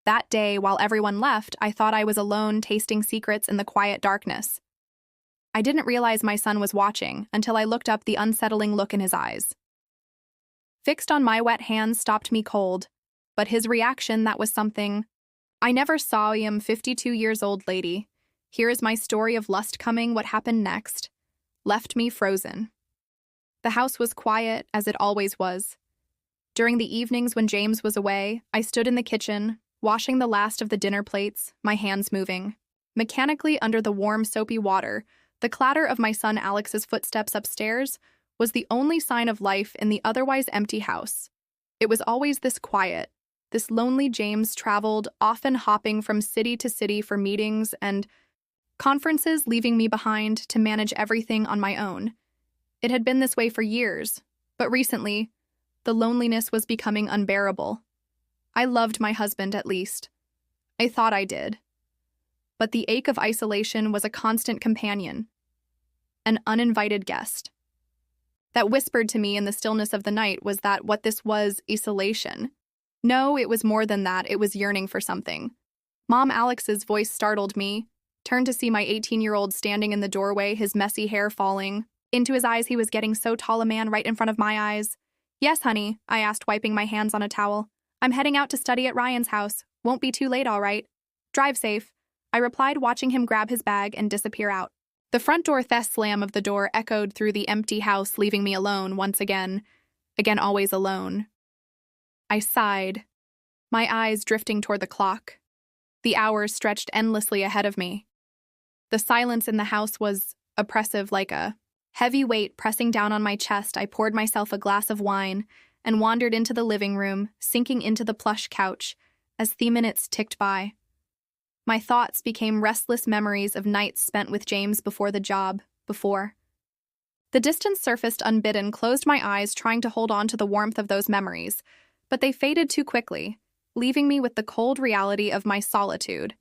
That day, while everyone left, I thought I was alone tasting secrets in the quiet darkness. I didn't realize my son was watching until I looked up the unsettling look in his eyes. Fixed on my wet hands stopped me cold, but his reaction, that was something. I never saw him, 52 years old lady. Here is my story of lust coming, what happened next. Left me frozen. The house was quiet, as it always was. During the evenings when James was away, I stood in the kitchen, washing the last of the dinner plates, my hands moving. Mechanically under the warm, soapy water, the clatter of my son Alex's footsteps upstairs was the only sign of life in the otherwise empty house. It was always this quiet. This lonely James traveled, often hopping from city to city for meetings and conferences, leaving me behind to manage everything on my own. It had been this way for years, but recently, the loneliness was becoming unbearable. I loved my husband, at least. I thought I did. But the ache of isolation was a constant companion, an uninvited guest. That whispered to me in the stillness of the night was that what this was, isolation. No, it was more than that. It was yearning for something. Mom Alex's voice startled me. Turned to see my 18-year-old standing in the doorway, his messy hair falling. Into his eyes, he was getting so tall a man right in front of my eyes. "Yes, honey," I asked, wiping my hands on a towel. "I'm heading out to study at Ryan's house. Won't be too late, all right. Drive safe," I replied, watching him grab his bag and disappear out. The front door slam of the door echoed through the empty house, leaving me alone once again. Again, always alone. I sighed, my eyes drifting toward the clock. The hours stretched endlessly ahead of me. The silence in the house was oppressive, like a heavy weight pressing down on my chest. I poured myself a glass of wine and wandered into the living room, sinking into the plush couch as the minutes ticked by. My thoughts became restless memories of nights spent with James before the job, before. The distance surfaced unbidden, closed my eyes trying to hold on to the warmth of those memories, but they faded too quickly, leaving me with the cold reality of my solitude.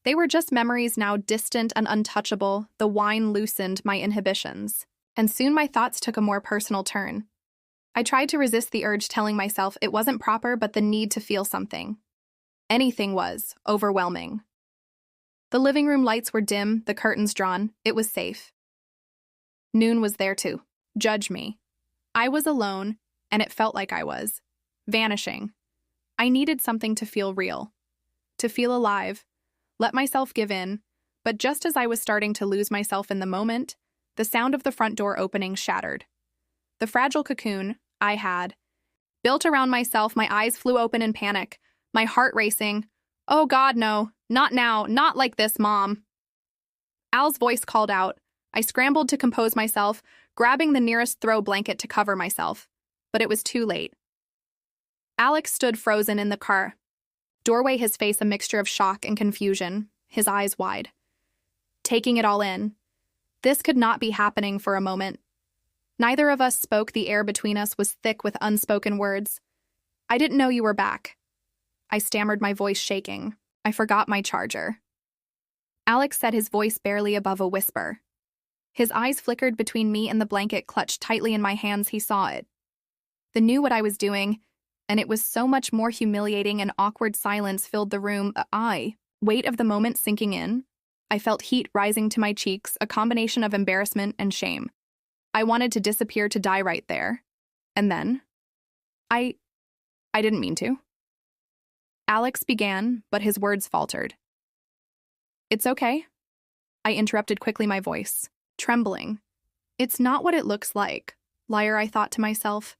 They were just memories now, distant and untouchable. The wine loosened my inhibitions, and soon my thoughts took a more personal turn. I tried to resist the urge, telling myself it wasn't proper, but the need to feel something. Anything was overwhelming. The living room lights were dim, the curtains drawn. It was safe. Noon was there too. Judge me. I was alone, and it felt like I was vanishing. I needed something to feel real, to feel alive, let myself give in, but just as I was starting to lose myself in the moment, the sound of the front door opening shattered. The fragile cocoon I had built around myself, my eyes flew open in panic, my heart racing. "Oh God, no, not now, not like this, Mom." Al's voice called out. I scrambled to compose myself, grabbing the nearest throw blanket to cover myself, but it was too late. Alex stood frozen in the car doorway, his face a mixture of shock and confusion, his eyes wide, taking it all in. This could not be happening for a moment. Neither of us spoke. The air between us was thick with unspoken words. "I didn't know you were back," I stammered, my voice shaking. "I forgot my charger." Alex said, his voice barely above a whisper. His eyes flickered between me and the blanket clutched tightly in my hands. He saw it. They knew what I was doing, and it was so much more humiliating. An awkward silence filled the room. Weight of the moment sinking in. I felt heat rising to my cheeks, a combination of embarrassment and shame. I wanted to disappear, to die right there. And then, I didn't mean to. Alex began, but his words faltered. "It's okay," I interrupted quickly, my voice trembling. "It's not what it looks like. Liar," I thought to myself.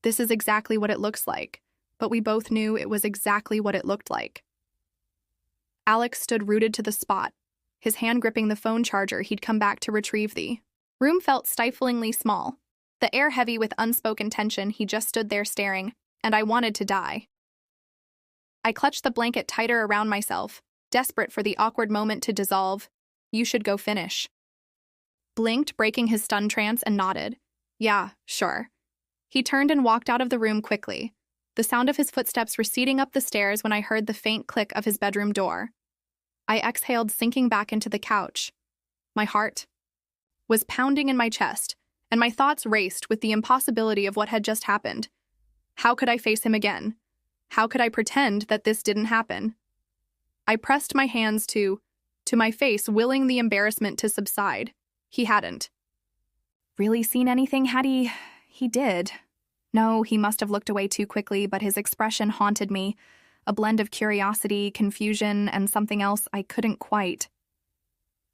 This is exactly what it looks like, but we both knew it was exactly what it looked like. Alex stood rooted to the spot, his hand gripping the phone charger he'd come back to retrieve. The room felt stiflingly small, the air heavy with unspoken tension. He just stood there staring, and I wanted to die. I clutched the blanket tighter around myself, desperate for the awkward moment to dissolve. "You should go finish." Blinked, breaking his stunned trance, and nodded. "Yeah, sure." He turned and walked out of the room quickly, the sound of his footsteps receding up the stairs when I heard the faint click of his bedroom door. I exhaled, sinking back into the couch. My heart was pounding in my chest, and my thoughts raced with the impossibility of what had just happened. How could I face him again? How could I pretend that this didn't happen? I pressed my hands to my face, willing the embarrassment to subside. He hadn't. Really seen anything, had he? He did. No, he must have looked away too quickly, but his expression haunted me, a blend of curiosity, confusion, and something else I couldn't quite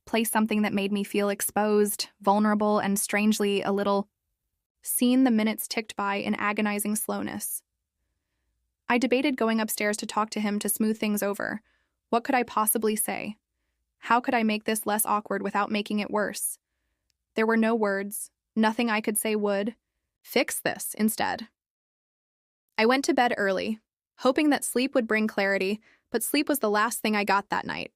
place, something that made me feel exposed, vulnerable, and strangely a little seen. The minutes ticked by in agonizing slowness. I debated going upstairs to talk to him to smooth things over. What could I possibly say? How could I make this less awkward without making it worse? There were no words, nothing I could say would fix this. Instead, I went to bed early, hoping that sleep would bring clarity, but sleep was the last thing I got that night.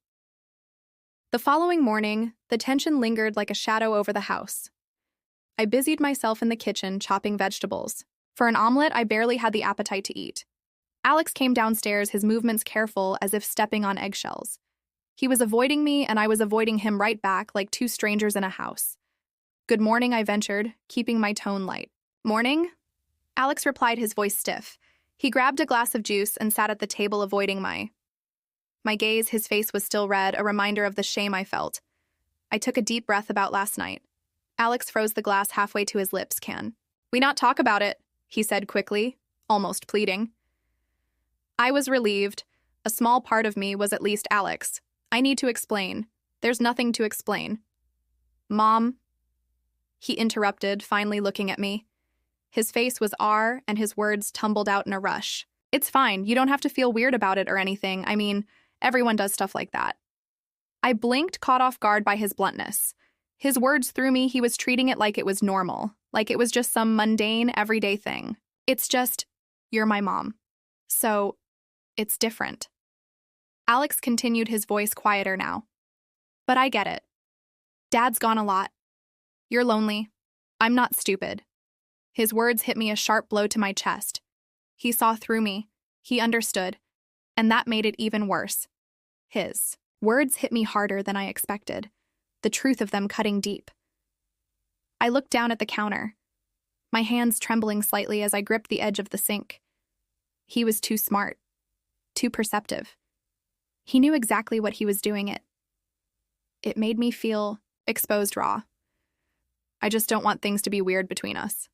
The following morning, the tension lingered like a shadow over the house. I busied myself in the kitchen chopping vegetables. For an omelet, I barely had the appetite to eat. Alex came downstairs, his movements careful, as if stepping on eggshells. He was avoiding me, and I was avoiding him right back, like two strangers in a house. "Good morning," I ventured, keeping my tone light. "Morning?" Alex replied, his voice stiff. He grabbed a glass of juice and sat at the table, avoiding my gaze. His face was still red, a reminder of the shame I felt. I took a deep breath about last night. Alex froze the glass halfway to his lips. "Can we not talk about it?" he said quickly, almost pleading. I was relieved. A small part of me was at least Alex. "I need to explain." "There's nothing to explain." "Mom," he interrupted, finally looking at me. His face was and his words tumbled out in a rush. "It's fine. You don't have to feel weird about it or anything. I mean, everyone does stuff like that." I blinked, caught off guard by his bluntness. His words threw me. He was treating it like it was normal, like it was just some mundane, everyday thing. "It's just, you're my mom. So, it's different." Alex continued, his voice quieter now. "But I get it. Dad's gone a lot. You're lonely. I'm not stupid." His words hit me a sharp blow to my chest. He saw through me. He understood. And that made it even worse. His words hit me harder than I expected, the truth of them cutting deep. I looked down at the counter, my hands trembling slightly as I gripped the edge of the sink. He was too smart, too perceptive. He knew exactly what he was doing. It made me feel exposed raw. "I just don't want things to be weird between us,"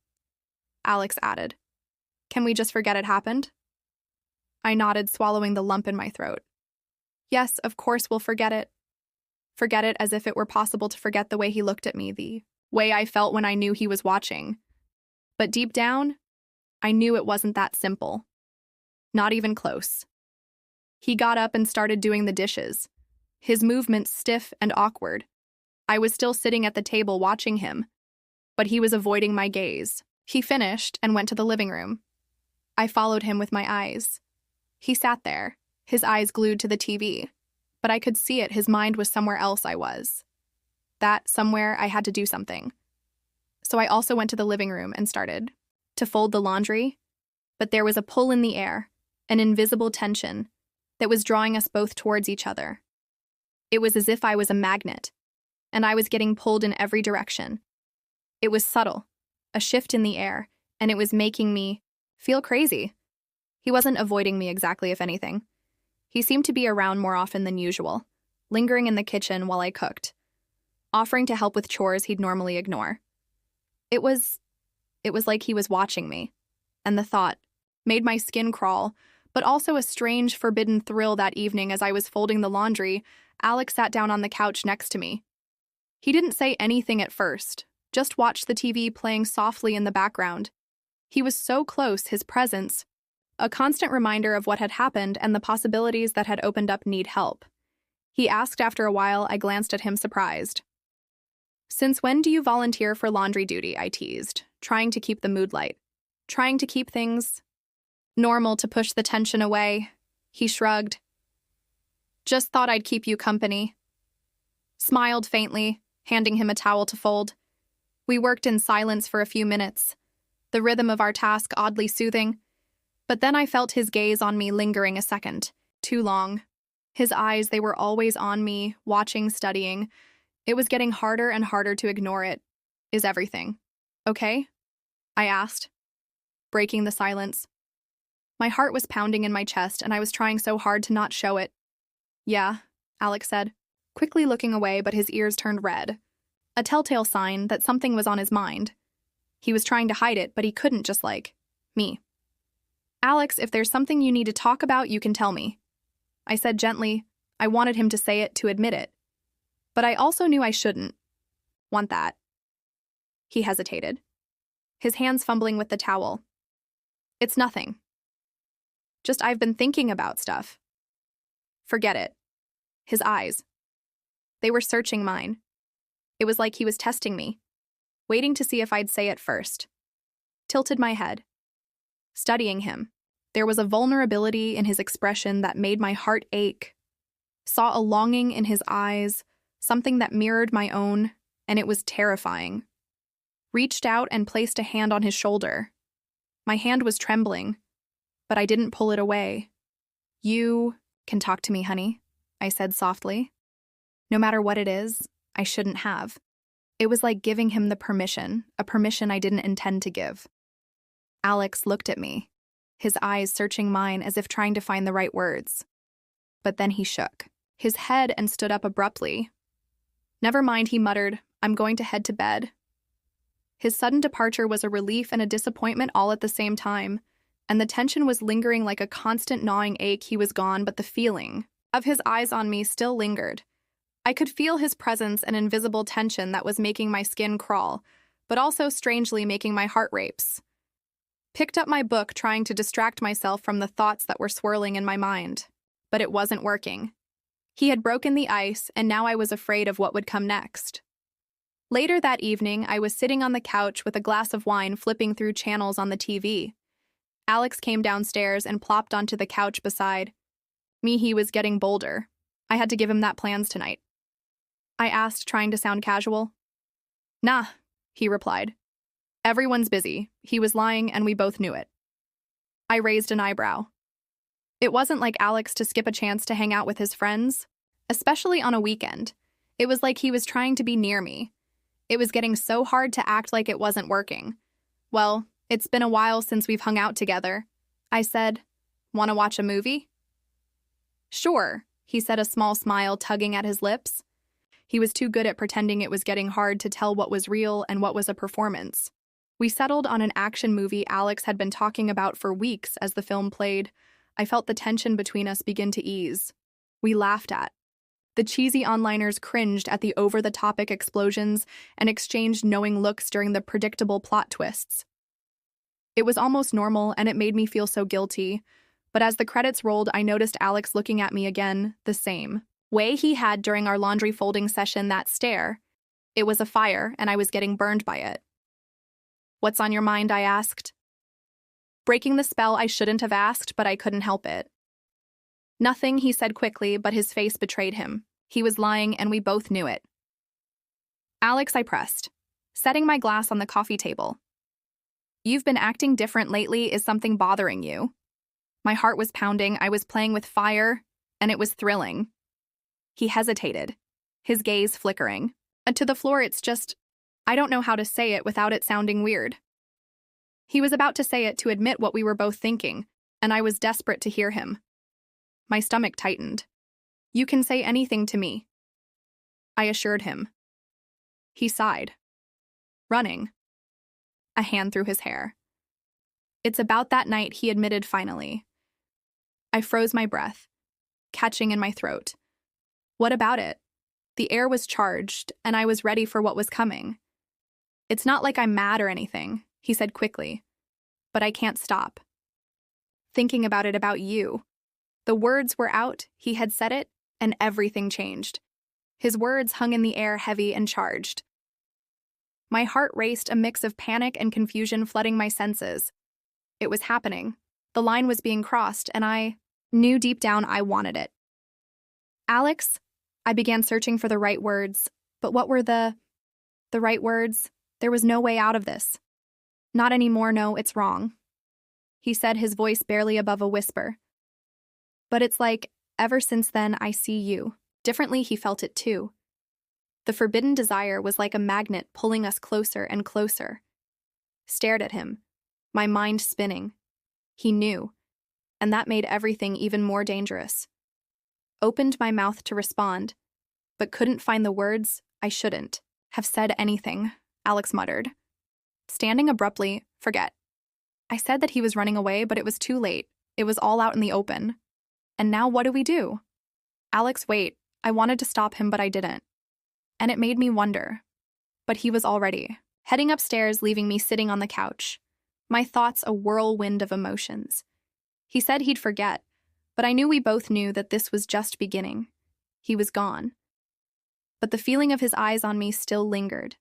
Alex added. "Can we just forget it happened?" I nodded, swallowing the lump in my throat. "Yes, of course we'll forget it." Forget it, as if it were possible to forget the way he looked at me, the way I felt when I knew he was watching. But deep down, I knew it wasn't that simple. Not even close. He got up and started doing the dishes, his movements stiff and awkward. I was still sitting at the table watching him, but he was avoiding my gaze. He finished and went to the living room. I followed him with my eyes. He sat there, his eyes glued to the TV, but I could see it, his mind was somewhere else. That somewhere I had to do something. So I also went to the living room and started to fold the laundry, but there was a pull in the air, an invisible tension that was drawing us both towards each other. It was as if I was a magnet, and I was getting pulled in every direction. It was subtle, a shift in the air, and it was making me feel crazy. He wasn't avoiding me exactly, if anything. He seemed to be around more often than usual, lingering in the kitchen while I cooked, offering to help with chores he'd normally ignore. It was like he was watching me, and the thought made my skin crawl, but also a strange, forbidden thrill. That evening, as I was folding the laundry, Alex sat down on the couch next to me. He didn't say anything at first, just watched the TV playing softly in the background. He was so close, his presence, a constant reminder of what had happened and the possibilities that had opened up. "Need help?" he asked after a while. I glanced at him, surprised. "Since when do you volunteer for laundry duty?" I teased, trying to keep the mood light, trying to keep things normal, to push the tension away. He shrugged. "Just thought I'd keep you company." Smiled faintly, handing him a towel to fold. We worked in silence for a few minutes, the rhythm of our task oddly soothing. But then I felt his gaze on me, lingering a second, too long. His eyes, they were always on me, watching, studying. It was getting harder and harder to ignore it. "Is everything okay?" I asked, breaking the silence. My heart was pounding in my chest, and I was trying so hard to not show it. Yeah, Alex said, quickly looking away, but his ears turned red. A telltale sign that something was on his mind. He was trying to hide it, but he couldn't, just like me. Alex, if there's something you need to talk about, you can tell me. I said gently. I wanted him to say it, to admit it. But I also knew I shouldn't want that. He hesitated, his hands fumbling with the towel. It's nothing. Just I've been thinking about stuff. Forget it. His eyes. They were searching mine. It was like he was testing me, waiting to see if I'd say it first. Tilted my head. Studying him, there was a vulnerability in his expression that made my heart ache. Saw a longing in his eyes, something that mirrored my own, and it was terrifying. Reached out and placed a hand on his shoulder. My hand was trembling, but I didn't pull it away. You can talk to me, honey, I said softly. No matter what it is, I shouldn't have. It was like giving him the permission, a permission I didn't intend to give. Alex looked at me, his eyes searching mine as if trying to find the right words. But then he shook his head and stood up abruptly. Never mind, he muttered, I'm going to head to bed. His sudden departure was a relief and a disappointment all at the same time, and the tension was lingering like a constant gnawing ache. He was gone, but the feeling of his eyes on me still lingered. I could feel his presence, an invisible tension that was making my skin crawl, but also strangely making my heart race. Picked up my book, trying to distract myself from the thoughts that were swirling in my mind. But it wasn't working. He had broken the ice, and now I was afraid of what would come next. Later that evening, I was sitting on the couch with a glass of wine, flipping through channels on the TV. Alex came downstairs and plopped onto the couch beside me. He was getting bolder. I had to give him that plans tonight. I asked, trying to sound casual. Nah, he replied. Everyone's busy. He was lying, and we both knew it. I raised an eyebrow. It wasn't like Alex to skip a chance to hang out with his friends, especially on a weekend. It was like he was trying to be near me. It was getting so hard to act like it wasn't working. Well, it's been a while since we've hung out together. I said, Want to watch a movie? Sure, he said, a small smile tugging at his lips. He was too good at pretending it was getting hard to tell what was real and what was a performance. We settled on an action movie Alex had been talking about for weeks. As the film played, I felt the tension between us begin to ease. We laughed at the cheesy onliners, cringed at the over-the-top explosions, and exchanged knowing looks during the predictable plot twists. It was almost normal, and it made me feel so guilty. But as the credits rolled, I noticed Alex looking at me again, the same way he had during our laundry folding session. That stare. It was a fire, and I was getting burned by it. What's on your mind? I asked. Breaking the spell I shouldn't have asked, but I couldn't help it. Nothing, he said quickly, but his face betrayed him. He was lying, and we both knew it. Alex, I pressed, setting my glass on the coffee table. You've been acting different lately. Is something bothering you? My heart was pounding. I was playing with fire, and it was thrilling. He hesitated, his gaze flickering. And to the floor, it's just, I don't know how to say it without it sounding weird. He was about to say it, to admit what we were both thinking, and I was desperate to hear him. My stomach tightened. You can say anything to me, I assured him. He sighed. Running. A hand through his hair. It's about that night, he admitted finally. I froze my breath, catching in my throat. What about it? The air was charged, and I was ready for what was coming. It's not like I'm mad or anything, he said quickly. But I can't stop thinking about it, about you. The words were out, he had said it, and everything changed. His words hung in the air, heavy and charged. My heart raced, a mix of panic and confusion flooding my senses. It was happening. The line was being crossed, and I knew deep down I wanted it. Alex, I began searching for the right words, but what were the right words? There was no way out of this. Not anymore, no, it's wrong, he said, his voice barely above a whisper. But it's like, ever since then, I see you differently. He felt it too. The forbidden desire was like a magnet pulling us closer and closer. Stared at him, my mind spinning. He knew, and that made everything even more dangerous. Opened my mouth to respond, but couldn't find the words. I shouldn't have said anything, Alex muttered. Standing abruptly, forget. I said that he was running away, but it was too late. It was all out in the open. And now what do we do? Alex, wait. I wanted to stop him, but I didn't. And it made me wonder. But he was already heading upstairs, leaving me sitting on the couch. My thoughts a whirlwind of emotions. He said he'd forget, but I knew we both knew that this was just beginning. He was gone. But the feeling of his eyes on me still lingered.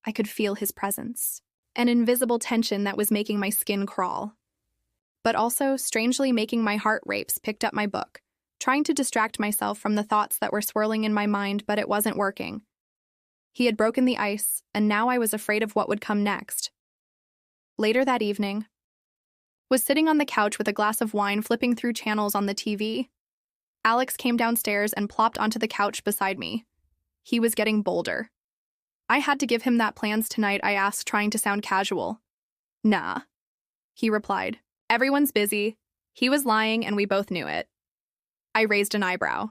I could feel his presence, an invisible tension that was making my skin crawl. But also, strangely making my heart race, picked up my book, trying to distract myself from the thoughts that were swirling in my mind, but it wasn't working. He had broken the ice, and now I was afraid of what would come next. Later that evening, was sitting on the couch with a glass of wine flipping through channels on the TV. Alex came downstairs and plopped onto the couch beside me. He was getting bolder. I had to give him that plans tonight, I asked, trying to sound casual. Nah, he replied. Everyone's busy. He was lying, and we both knew it. I raised an eyebrow.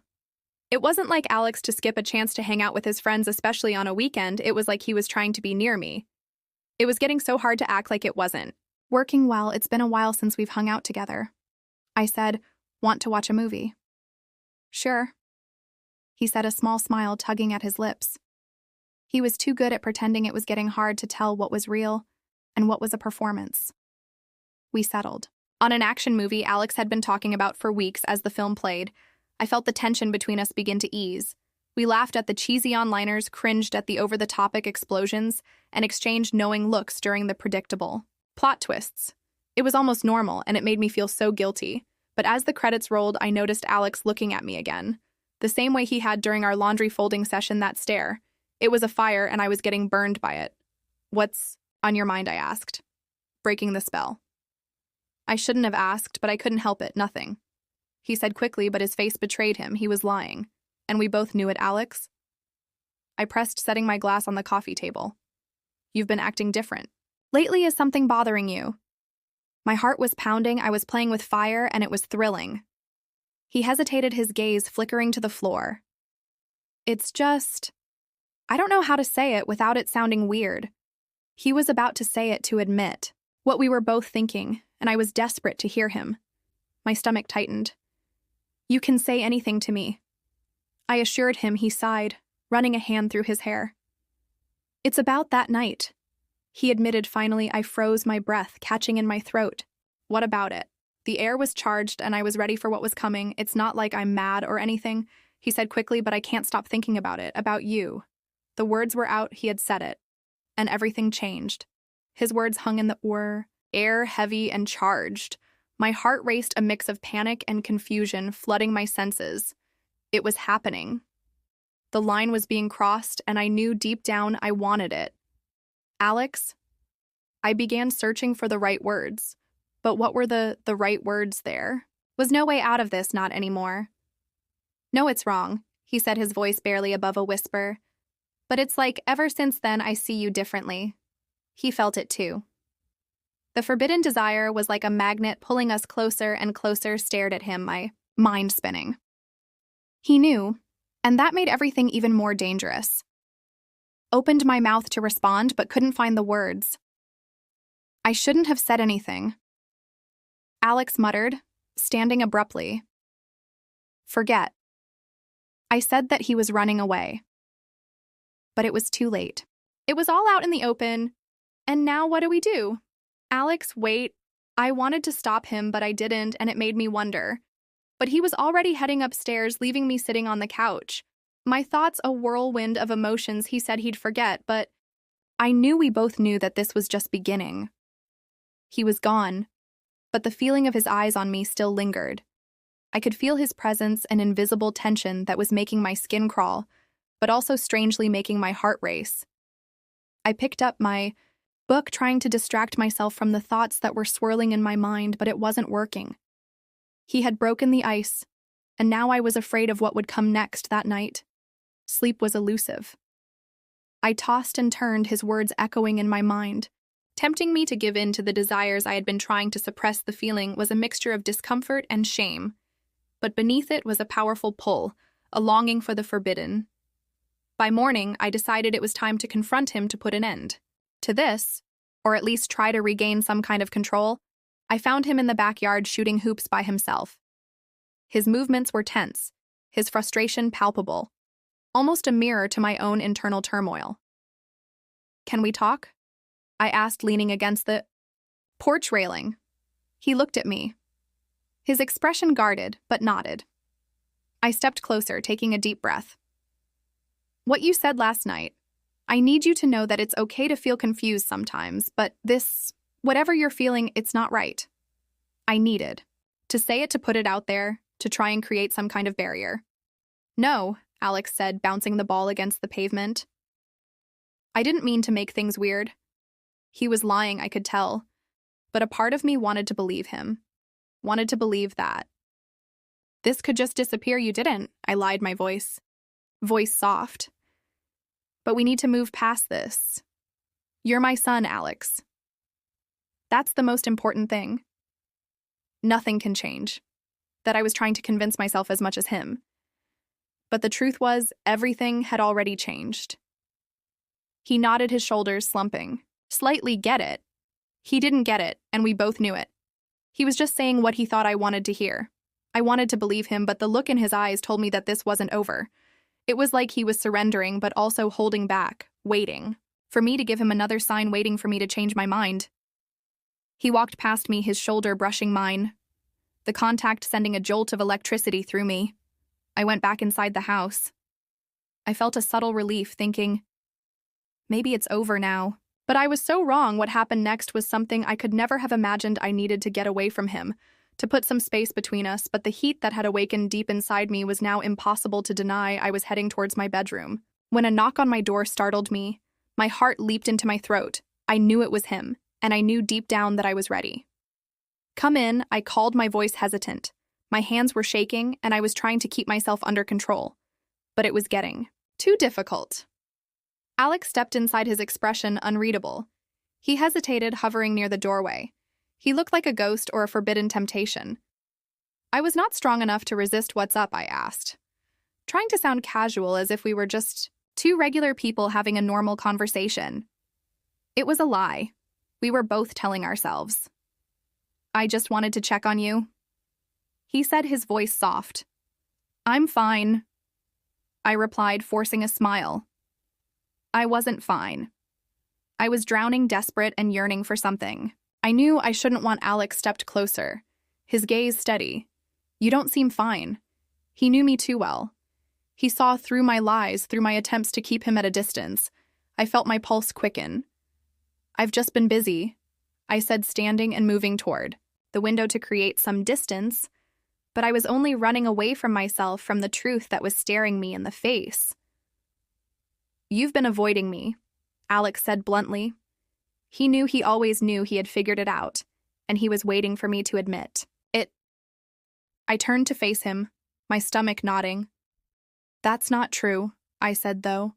It wasn't like Alex to skip a chance to hang out with his friends, especially on a weekend. It was like he was trying to be near me. It was getting so hard to act like it wasn't working well. It's been a while since we've hung out together. I said, want to watch a movie? Sure. He said, a small smile tugging at his lips. He was too good at pretending. It was getting hard to tell what was real and what was a performance. We settled on an action movie Alex had been talking about for weeks. As the film played, I felt the tension between us begin to ease. We laughed at the cheesy one-liners, cringed at the over-the-top explosions, and exchanged knowing looks during the predictable plot twists. It was almost normal, and it made me feel so guilty. But as the credits rolled, I noticed Alex looking at me again, the same way he had during our laundry folding session. That stare. It was a fire, and I was getting burned by it. What's on your mind? I asked, breaking the spell. I shouldn't have asked, but I couldn't help it. Nothing. He said quickly, but his face betrayed him. He was lying. And we both knew it, Alex. I pressed, setting my glass on the coffee table. You've been acting different. Lately, is something bothering you? My heart was pounding. I was playing with fire, and it was thrilling. He hesitated, his gaze flickering to the floor. It's just... I don't know how to say it without it sounding weird. He was about to say it, to admit what we were both thinking, and I was desperate to hear him. My stomach tightened. You can say anything to me, I assured him. He sighed, running a hand through his hair. It's about that night, he admitted finally. I froze, my breath catching in my throat. What about it? The air was charged, and I was ready for what was coming. It's not like I'm mad or anything, he said quickly, but I can't stop thinking about it, about you. The words were out, he had said it, and everything changed. His words hung in the air, heavy and charged. My heart raced, a mix of panic and confusion flooding my senses. It was happening. The line was being crossed, and I knew deep down I wanted it. Alex? I began searching for the right words. But what were the right words there? Was no way out of this, not anymore. No, it's wrong, he said, his voice barely above a whisper. But it's like, ever since then, I see you differently. He felt it too. The forbidden desire was like a magnet pulling us closer and closer. Stared at him, my mind spinning. He knew, and that made everything even more dangerous. Opened my mouth to respond, but couldn't find the words. I shouldn't have said anything, Alex muttered, standing abruptly. Forget. I said that he was running away. But it was too late. It was all out in the open. And now what do we do? Alex, wait. I wanted to stop him, but I didn't, and it made me wonder. But he was already heading upstairs, leaving me sitting on the couch. My thoughts a whirlwind of emotions. He said he'd forget, but I knew we both knew that this was just beginning. He was gone, but the feeling of his eyes on me still lingered. I could feel his presence, an invisible tension that was making my skin crawl, but also strangely making my heart race. I picked up my book, trying to distract myself from the thoughts that were swirling in my mind, but it wasn't working. He had broken the ice, and now I was afraid of what would come next. That night, sleep was elusive. I tossed and turned, his words echoing in my mind. Tempting me to give in to the desires I had been trying to suppress. The feeling was a mixture of discomfort and shame, but beneath it was a powerful pull, a longing for the forbidden. By morning, I decided it was time to confront him to put an end to this, or at least try to regain some kind of control. I found him in the backyard shooting hoops by himself. His movements were tense, his frustration palpable, almost a mirror to my own internal turmoil. "Can we talk?" I asked, leaning against the porch railing. He looked at me, his expression guarded, but nodded. I stepped closer, taking a deep breath. "What you said last night, I need you to know that it's okay to feel confused sometimes, but whatever you're feeling, it's not right." I needed to say it, to put it out there, to try and create some kind of barrier. "No," Alex said, bouncing the ball against the pavement. I didn't mean to make things weird. He was lying, I could tell, but a part of me wanted to believe him, wanted to believe that. "This could just disappear, you didn't," I lied, my voice soft. "But we need to move past this. You're my son, Alex. That's the most important thing. Nothing can change." That I was trying to convince myself as much as him. But the truth was, everything had already changed. He nodded, his shoulders slumping. Slightly get it. He didn't get it, and we both knew it. He was just saying what he thought I wanted to hear. I wanted to believe him, but the look in his eyes told me that this wasn't over. It was like he was surrendering, but also holding back, waiting, for me to give him another sign, waiting for me to change my mind. He walked past me, his shoulder brushing mine, the contact sending a jolt of electricity through me. I went back inside the house. I felt a subtle relief, thinking, maybe it's over now. But I was so wrong. What happened next was something I could never have imagined. I needed to get away from him, to put some space between us, but the heat that had awakened deep inside me was now impossible to deny. I was heading towards my bedroom when a knock on my door startled me. My heart leaped into my throat. I knew it was him, and I knew deep down that I was ready. "Come in," I called, my voice hesitant. My hands were shaking, and I was trying to keep myself under control. But it was getting too difficult. Alex stepped inside, his expression unreadable. He hesitated, hovering near the doorway. He looked like a ghost or a forbidden temptation. I was not strong enough to resist. "What's up?" I asked, trying to sound casual, as if we were just two regular people having a normal conversation. It was a lie. We were both telling ourselves. "I just wanted to check on you," he said, his voice soft. "I'm fine," I replied, forcing a smile. I wasn't fine. I was drowning, desperate and yearning for something. I knew I shouldn't want. Alex stepped closer, his gaze steady. "You don't seem fine." He knew me too well. He saw through my lies, through my attempts to keep him at a distance. I felt my pulse quicken. "I've just been busy," I said, standing and moving toward the window to create some distance, but I was only running away from myself, from the truth that was staring me in the face. "You've been avoiding me," Alex said bluntly. He knew, he always knew, he had figured it out, and he was waiting for me to admit it. I turned to face him, my stomach knotting. "That's not true," I said, though.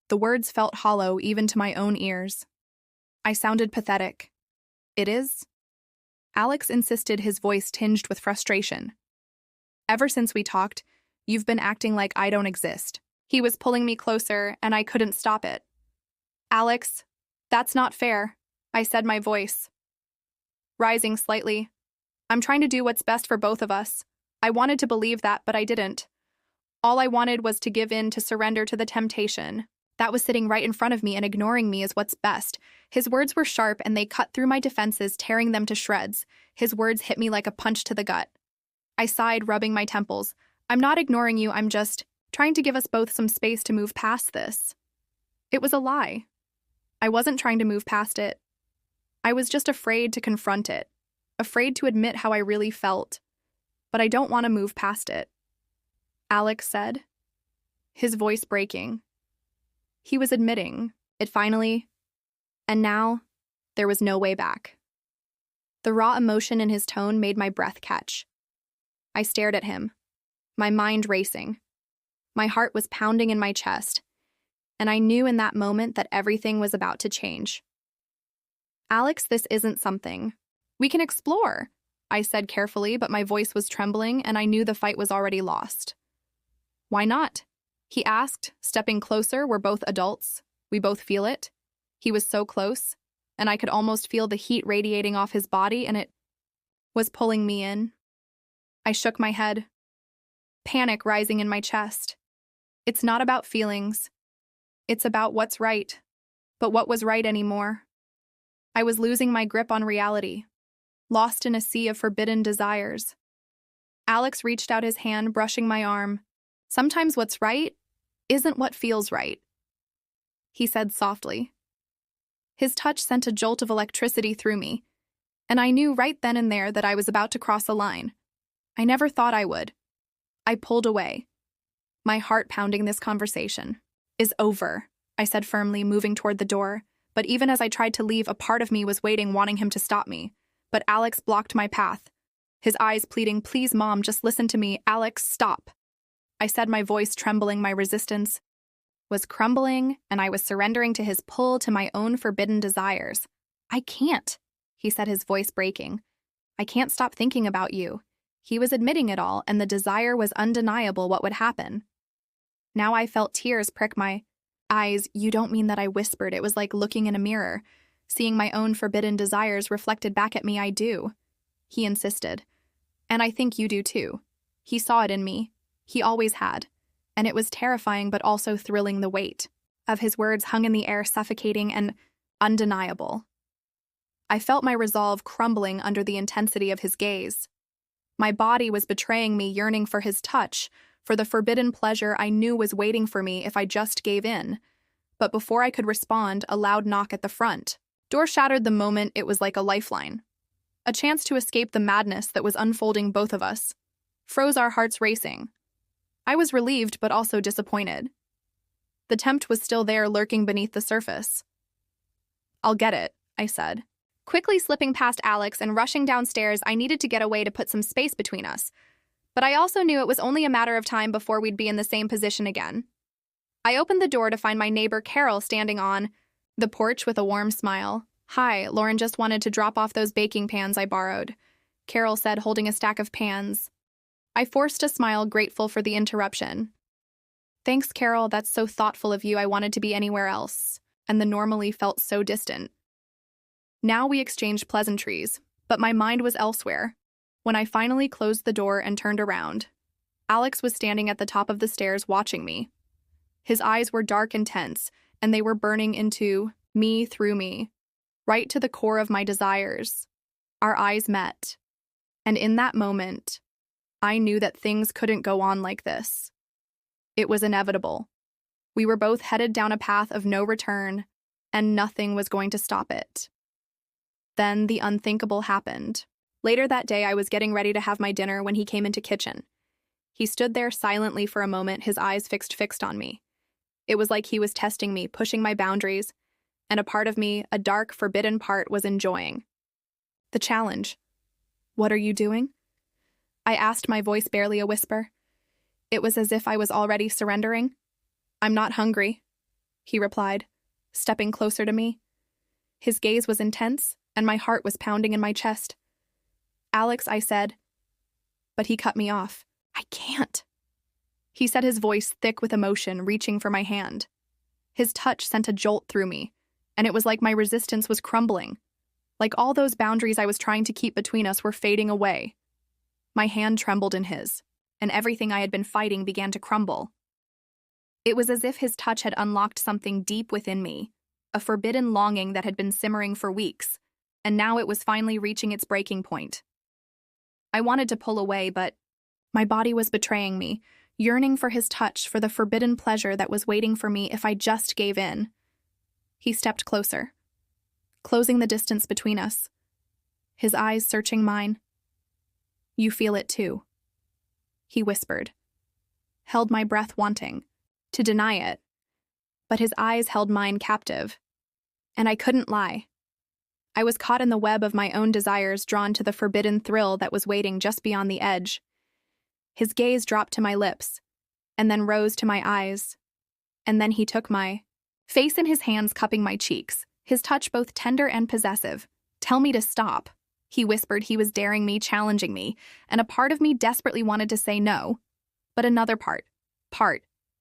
The words felt hollow even to my own ears. I sounded pathetic. "It is?" Alex insisted, his voice tinged with frustration. "Ever since we talked, you've been acting like I don't exist." He was pulling me closer, and I couldn't stop it. "Alex, that's not fair," I said, my voice rising slightly. "I'm trying to do what's best for both of us." I wanted to believe that, but I didn't. All I wanted was to give in, to surrender to the temptation that was sitting right in front of me and ignoring me as what's best. His words were sharp, and they cut through my defenses, tearing them to shreds. His words hit me like a punch to the gut. I sighed, rubbing my temples. "I'm not ignoring you, I'm just trying to give us both some space to move past this." It was a lie. I wasn't trying to move past it. I was just afraid to confront it, afraid to admit how I really felt. But I don't want to move past it, Alex said, his voice breaking. He was admitting it finally, and now there was no way back. The raw emotion in his tone made my breath catch. I stared at him, my mind racing. My heart was pounding in my chest, and I knew in that moment that everything was about to change. "Alex, this isn't something we can explore," I said carefully, but my voice was trembling and I knew the fight was already lost. Why not? He asked, stepping closer. We're both adults. We both feel it. He was so close, and I could almost feel the heat radiating off his body, and it was pulling me in. I shook my head, panic rising in my chest. It's not about feelings. It's about what's right. But what was right anymore? I was losing my grip on reality, lost in a sea of forbidden desires. Alex reached out his hand, brushing my arm. Sometimes what's right isn't what feels right, he said softly. His touch sent a jolt of electricity through me, and I knew right then and there that I was about to cross a line. I never thought I would. I pulled away, my heart pounding. This conversation is over, I said firmly, moving toward the door. But even as I tried to leave, a part of me was waiting, wanting him to stop me. But Alex blocked my path, his eyes pleading, "Please, Mom, just listen to me. Alex, stop." I said, my voice trembling. My resistance was crumbling, and I was surrendering to his pull, to my own forbidden desires. "I can't," he said, his voice breaking. "I can't stop thinking about you." He was admitting it all, and the desire was undeniable. What would happen? Now I felt tears prick my eyes. "You don't mean that," I whispered. It was like looking in a mirror, seeing my own forbidden desires reflected back at me. "I do," he insisted. "And I think you do too." He saw it in me. He always had. And it was terrifying but also thrilling. The weight of his words hung in the air, suffocating and undeniable. I felt my resolve crumbling under the intensity of his gaze. My body was betraying me, yearning for his touch, for the forbidden pleasure I knew was waiting for me if I just gave in. But before I could respond, a loud knock at the front door shattered the moment. It was like a lifeline. A chance to escape the madness that was unfolding. Both of us froze, our hearts racing. I was relieved but also disappointed. The tempt was still there, lurking beneath the surface. "I'll get it," I said, quickly slipping past Alex and rushing downstairs. I needed to get away to put some space between us. But I also knew it was only a matter of time before we'd be in the same position again. I opened the door to find my neighbor Carol standing on the porch with a warm smile. "Hi, Lauren just wanted to drop off those baking pans I borrowed," Carol said, holding a stack of pans. I forced a smile, grateful for the interruption. "Thanks, Carol, that's so thoughtful of you. I wanted to be anywhere else," and the normally felt so distant. Now we exchanged pleasantries, but my mind was elsewhere. When I finally closed the door and turned around, Alex was standing at the top of the stairs watching me. His eyes were dark and tense, and they were burning into me, through me, right to the core of my desires. Our eyes met, and in that moment, I knew that things couldn't go on like this. It was inevitable. We were both headed down a path of no return, and nothing was going to stop it. Then the unthinkable happened. Later that day, I was getting ready to have my dinner when he came into kitchen. He stood there silently for a moment, his eyes fixed on me. It was like he was testing me, pushing my boundaries, and a part of me, a dark, forbidden part, was enjoying the challenge. "What are you doing?" I asked, my voice barely a whisper. It was as if I was already surrendering. "I'm not hungry," he replied, stepping closer to me. His gaze was intense, and my heart was pounding in my chest. "Alex," I said, but he cut me off. "I can't," he said, his voice thick with emotion, reaching for my hand. His touch sent a jolt through me, and it was like my resistance was crumbling. Like all those boundaries I was trying to keep between us were fading away. My hand trembled in his, and everything I had been fighting began to crumble. It was as if his touch had unlocked something deep within me, a forbidden longing that had been simmering for weeks, and now it was finally reaching its breaking point. I wanted to pull away, but my body was betraying me, yearning for his touch, for the forbidden pleasure that was waiting for me if I just gave in. He stepped closer, closing the distance between us, his eyes searching mine. "You feel it too," he whispered. Held my breath, wanting to deny it, but his eyes held mine captive. And I couldn't lie. I was caught in the web of my own desires, drawn to the forbidden thrill that was waiting just beyond the edge. His gaze dropped to my lips, and then rose to my eyes. And then he took my face in his hands, cupping my cheeks, his touch both tender and possessive. "Tell me to stop," He whispered he was daring me, challenging me, and a part of me desperately wanted to say no. But another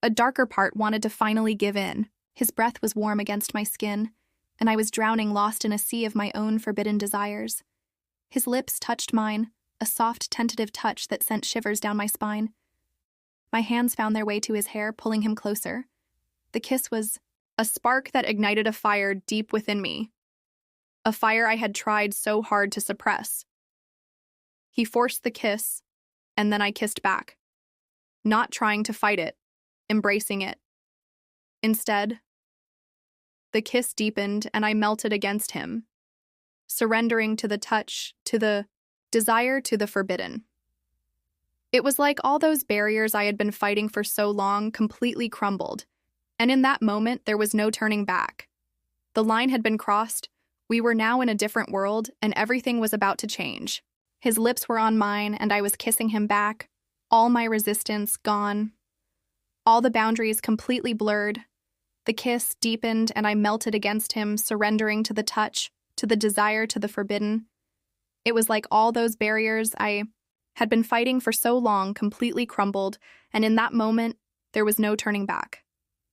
a darker part wanted to finally give in. His breath was warm against my skin, and I was drowning, lost in a sea of my own forbidden desires. His lips touched mine, a soft, tentative touch that sent shivers down my spine. My hands found their way to his hair, pulling him closer. The kiss was a spark that ignited a fire deep within me, a fire I had tried so hard to suppress. He forced the kiss, and then I kissed back, not trying to fight it, embracing it. Instead, the kiss deepened and I melted against him, surrendering to the touch, to the desire, to the forbidden. It was like all those barriers I had been fighting for so long completely crumbled, and in that moment there was no turning back. The line had been crossed, we were now in a different world, and everything was about to change. His lips were on mine, and I was kissing him back, all my resistance gone, all the boundaries completely blurred. The kiss deepened and I melted against him, surrendering to the touch, to the desire, to the forbidden. It was like all those barriers I had been fighting for so long completely crumbled, and in that moment, there was no turning back.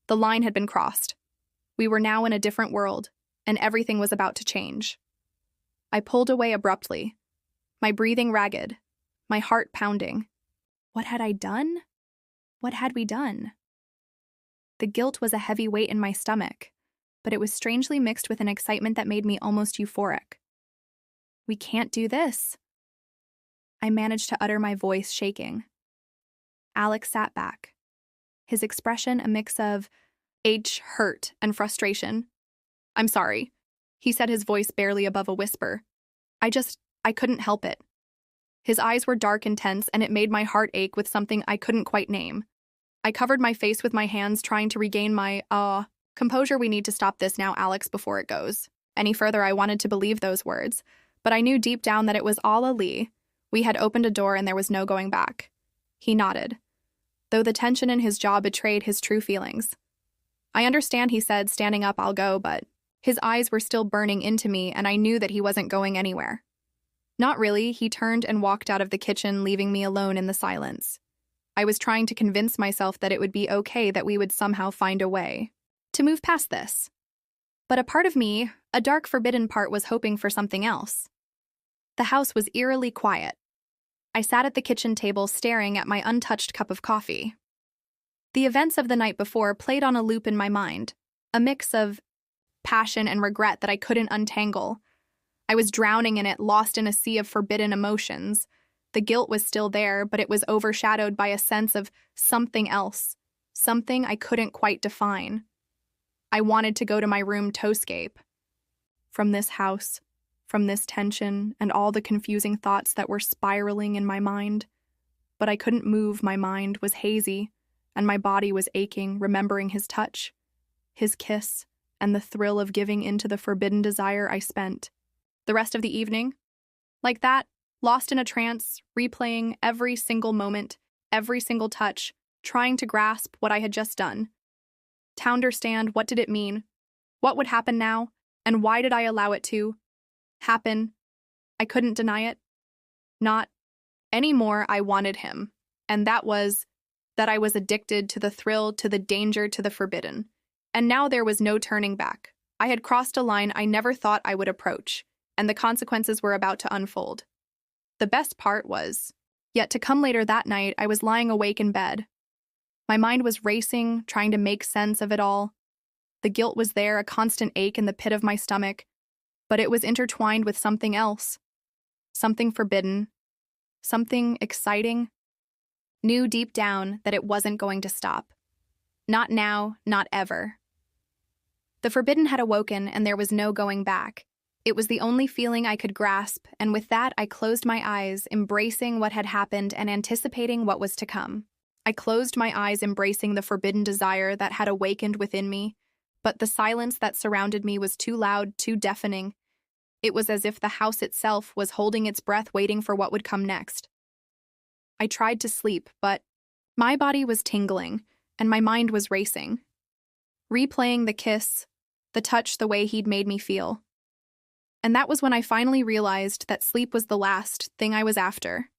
The line had been crossed. We were now in a different world, and everything was about to change. I pulled away abruptly, my breathing ragged, my heart pounding. What had I done? What had we done? The guilt was a heavy weight in my stomach, but it was strangely mixed with an excitement that made me almost euphoric. We can't do this. I managed to utter my voice shaking. Alex sat back, his expression a mix of hurt and frustration. I'm sorry, he said, his voice barely above a whisper. I couldn't help it. His eyes were dark and tense, and it made my heart ache with something I couldn't quite name. I covered my face with my hands, trying to regain my, composure. We need to stop this now, Alex, before it goes any further. I wanted to believe those words, but I knew deep down that it was all a lie. We had opened a door and there was no going back. He nodded, though the tension in his jaw betrayed his true feelings. I understand, he said, standing up. I'll go, but his eyes were still burning into me, and I knew that he wasn't going anywhere. Not really. He turned and walked out of the kitchen, leaving me alone in the silence. I was trying to convince myself that it would be okay, that we would somehow find a way to move past this. But a part of me, a dark, forbidden part, was hoping for something else. The house was eerily quiet. I sat at the kitchen table, staring at my untouched cup of coffee. The events of the night before played on a loop in my mind, a mix of passion and regret that I couldn't untangle. I was drowning in it, lost in a sea of forbidden emotions. The guilt was still there, but it was overshadowed by a sense of something else, something I couldn't quite define. I wanted to go to my room to escape from this house, from this tension, and all the confusing thoughts that were spiraling in my mind. But I couldn't move. My mind was hazy, and my body was aching, remembering his touch, his kiss, and the thrill of giving into the forbidden desire. I spent the rest of the evening like that, lost in a trance, replaying every single moment, every single touch, trying to grasp what I had just done. To understand, what did it mean? What would happen now? And why did I allow it to happen? I couldn't deny it. Not anymore. I wanted him. And that was that I was addicted to the thrill, to the danger, to the forbidden. And now there was no turning back. I had crossed a line I never thought I would approach, and the consequences were about to unfold. The best part was yet to come. Later that night, I was lying awake in bed. My mind was racing, trying to make sense of it all. The guilt was there, a constant ache in the pit of my stomach, but it was intertwined with something else, something forbidden, something exciting. Knew deep down that it wasn't going to stop. Not now, not ever. The forbidden had awoken, and there was no going back. It was the only feeling I could grasp, and with that I closed my eyes, embracing what had happened and anticipating what was to come. I closed my eyes, embracing the forbidden desire that had awakened within me, but the silence that surrounded me was too loud, too deafening. It was as if the house itself was holding its breath, waiting for what would come next. I tried to sleep, but my body was tingling, and my mind was racing, replaying the kiss, the touch, the way he'd made me feel. And that was when I finally realized that sleep was the last thing I was after.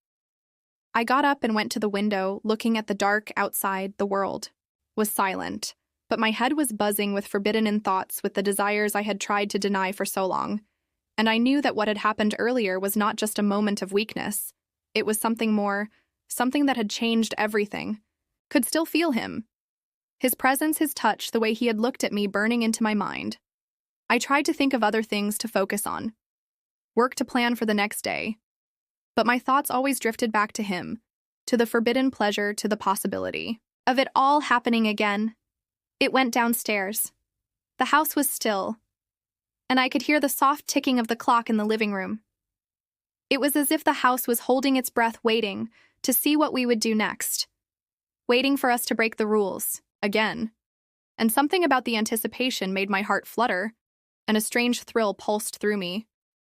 I got up and went to the window, looking at the dark outside. The world was silent, but my head was buzzing with forbidden thoughts, with the desires I had tried to deny for so long. And I knew that what had happened earlier was not just a moment of weakness. It was something more, something that had changed everything. Could still feel him. His presence, his touch, the way he had looked at me burning into my mind. I tried to think of other things to focus on. Work to plan for the next day. But my thoughts always drifted back to him, to the forbidden pleasure, to the possibility of it all happening again. It went downstairs. The house was still, and I could hear the soft ticking of the clock in the living room. It was as if the house was holding its breath, waiting to see what we would do next. Waiting for us to break the rules, again. And something about the anticipation made my heart flutter, and a strange thrill pulsed through me.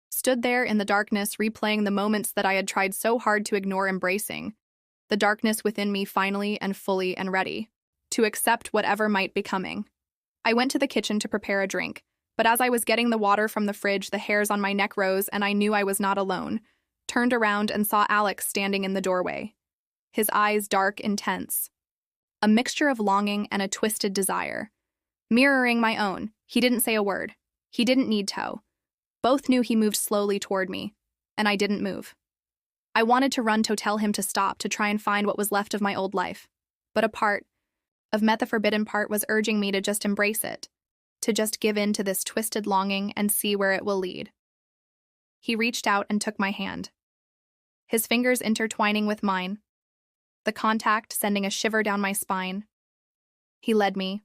Stood there in the darkness, replaying the moments that I had tried so hard to ignore, embracing the darkness within me, finally and fully and ready to accept whatever might be coming. I went to the kitchen to prepare a drink, but as I was getting the water from the fridge, the hairs on my neck rose, and I knew I was not alone. Turned around and saw Alex standing in the doorway, his eyes dark, intense. A mixture of longing and a twisted desire. Mirroring my own, he didn't say a word. He didn't need to. Both knew he moved slowly toward me, and I didn't move. I wanted to run to tell him to stop, to try and find what was left of my old life. But a part of me, the forbidden part, was urging me to just embrace it, to just give in to this twisted longing and see where it will lead. He reached out and took my hand, his fingers intertwining with mine, the contact sending a shiver down my spine. He led me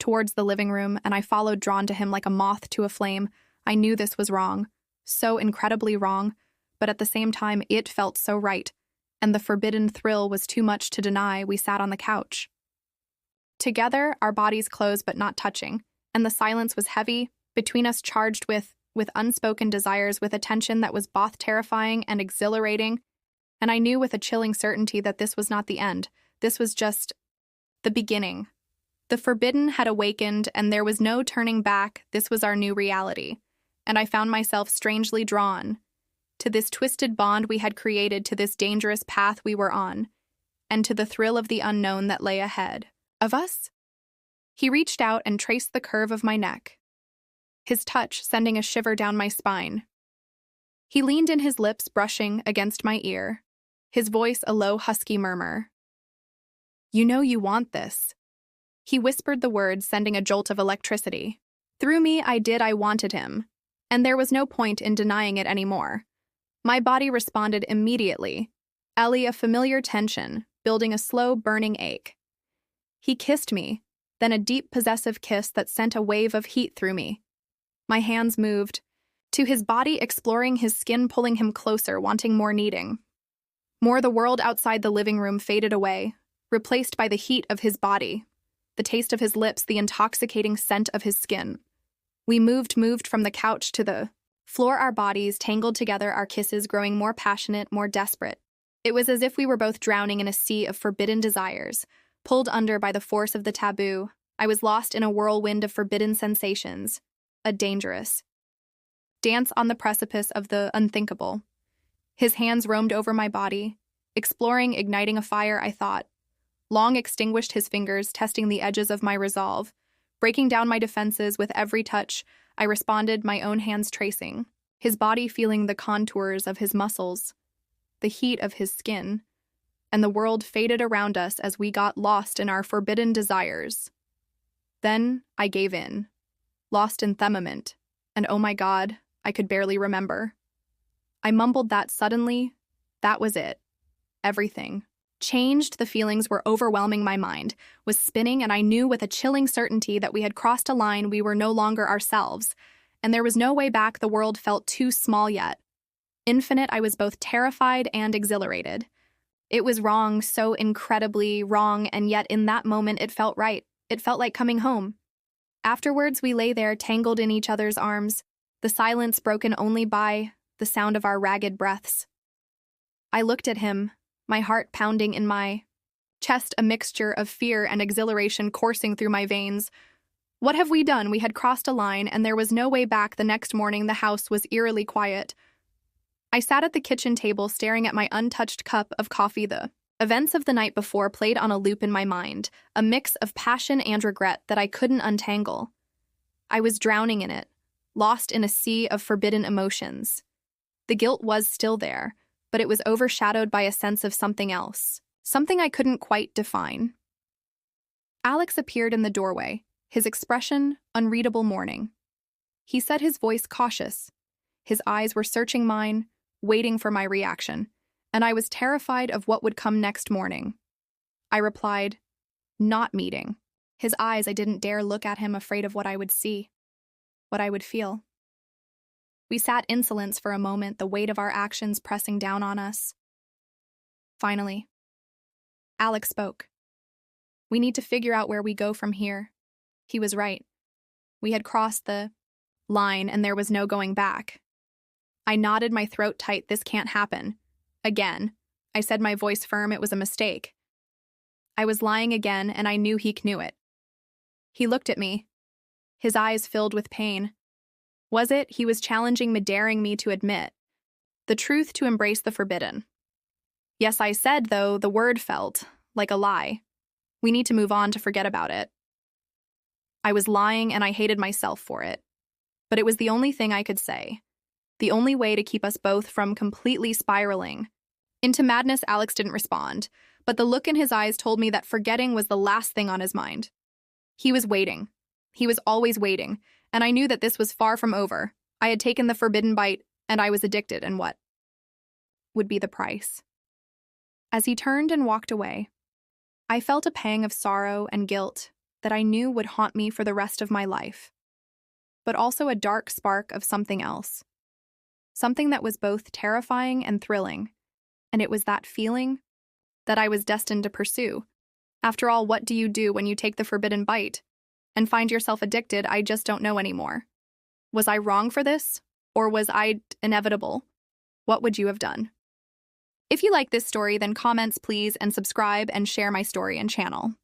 towards the living room, and I followed, drawn to him like a moth to a flame. I knew this was wrong, so incredibly wrong, but at the same time it felt so right, and the forbidden thrill was too much to deny. We sat on the couch. Together, our bodies close but not touching, and the silence was heavy, between us, charged with unspoken desires, with a tension that was both terrifying and exhilarating. And I knew with a chilling certainty that this was not the end. This was just the beginning. The forbidden had awakened, and there was no turning back. This was our new reality. And I found myself strangely drawn to this twisted bond we had created, to this dangerous path we were on, and to the thrill of the unknown that lay ahead of us. He reached out and traced the curve of my neck, his touch sending a shiver down my spine. He leaned in, his lips brushing against my ear, his voice a low, husky murmur. "You know you want this." He whispered the words, sending a jolt of electricity through me. I wanted him, and there was no point in denying it anymore. My body responded immediately. Ellie, a familiar tension, building a slow, burning ache. He kissed me, then a deep, possessive kiss that sent a wave of heat through me. My hands moved to his body, exploring his skin, pulling him closer, wanting more, needing more. The world outside the living room faded away, replaced by the heat of his body, the taste of his lips, the intoxicating scent of his skin. We moved from the couch to the floor, our bodies tangled together, our kisses growing more passionate, more desperate. It was as if we were both drowning in a sea of forbidden desires, pulled under by the force of the taboo. I was lost in a whirlwind of forbidden sensations, a dangerous dance on the precipice of the unthinkable. His hands roamed over my body, exploring, igniting a fire I thought long extinguished, his fingers testing the edges of my resolve, breaking down my defenses. With every touch, I responded, my own hands tracing his body, feeling the contours of his muscles, the heat of his skin, and the world faded around us as we got lost in our forbidden desires. Then I gave in, lost in themament, and oh my God, I could barely remember. I mumbled that suddenly, that was it. Everything changed. The feelings were overwhelming. My mind was spinning, and I knew with a chilling certainty that we had crossed a line. We were no longer ourselves, and there was no way back. The world felt too small yet infinite. I was both terrified and exhilarated. It was wrong, so incredibly wrong, and yet in that moment it felt right. It felt like coming home. Afterwards, we lay there, tangled in each other's arms, the silence broken only by the sound of our ragged breaths. I looked at him, my heart pounding in my chest, a mixture of fear and exhilaration coursing through my veins. What have we done? We had crossed a line, and there was no way back. The next morning, the house was eerily quiet. I sat at the kitchen table staring at my untouched cup of coffee. The events of the night before played on a loop in my mind, a mix of passion and regret that I couldn't untangle. I was drowning in it, lost in a sea of forbidden emotions. The guilt was still there, but it was overshadowed by a sense of something else, something I couldn't quite define. Alex appeared in the doorway, his expression unreadable mourning. He said, his voice cautious. His eyes were searching mine, waiting for my reaction, and I was terrified of what would come next morning. I replied, "Not meeting." His eyes, I didn't dare look at him, afraid of what I would see, what I would feel. We sat in silence for a moment, the weight of our actions pressing down on us. Finally, Alex spoke. "We need to figure out where we go from here." He was right. We had crossed the line and there was no going back. I nodded, my throat tight. "This can't happen. Again." I said, my voice firm. It was a mistake. I was lying again, and I knew he knew it. He looked at me, his eyes filled with pain. Was it? He was challenging me, daring me to admit the truth, to embrace the forbidden. Yes, I said, though the word felt like a lie. We need to move on, to forget about it. I was lying, and I hated myself for it. But it was the only thing I could say. The only way to keep us both from completely spiraling into madness. Alex didn't respond, but the look in his eyes told me that forgetting was the last thing on his mind. He was waiting. He was always waiting, and I knew that this was far from over. I had taken the forbidden bite, and I was addicted, and what would be the price? As he turned and walked away, I felt a pang of sorrow and guilt that I knew would haunt me for the rest of my life, but also a dark spark of something else. Something that was both terrifying and thrilling, and it was that feeling that I was destined to pursue. After all, what do you do when you take the forbidden bite and find yourself addicted? I just don't know anymore. Was I wrong for this, or was I inevitable? What would you have done? If you like this story, then comments please, and subscribe and share my story and channel.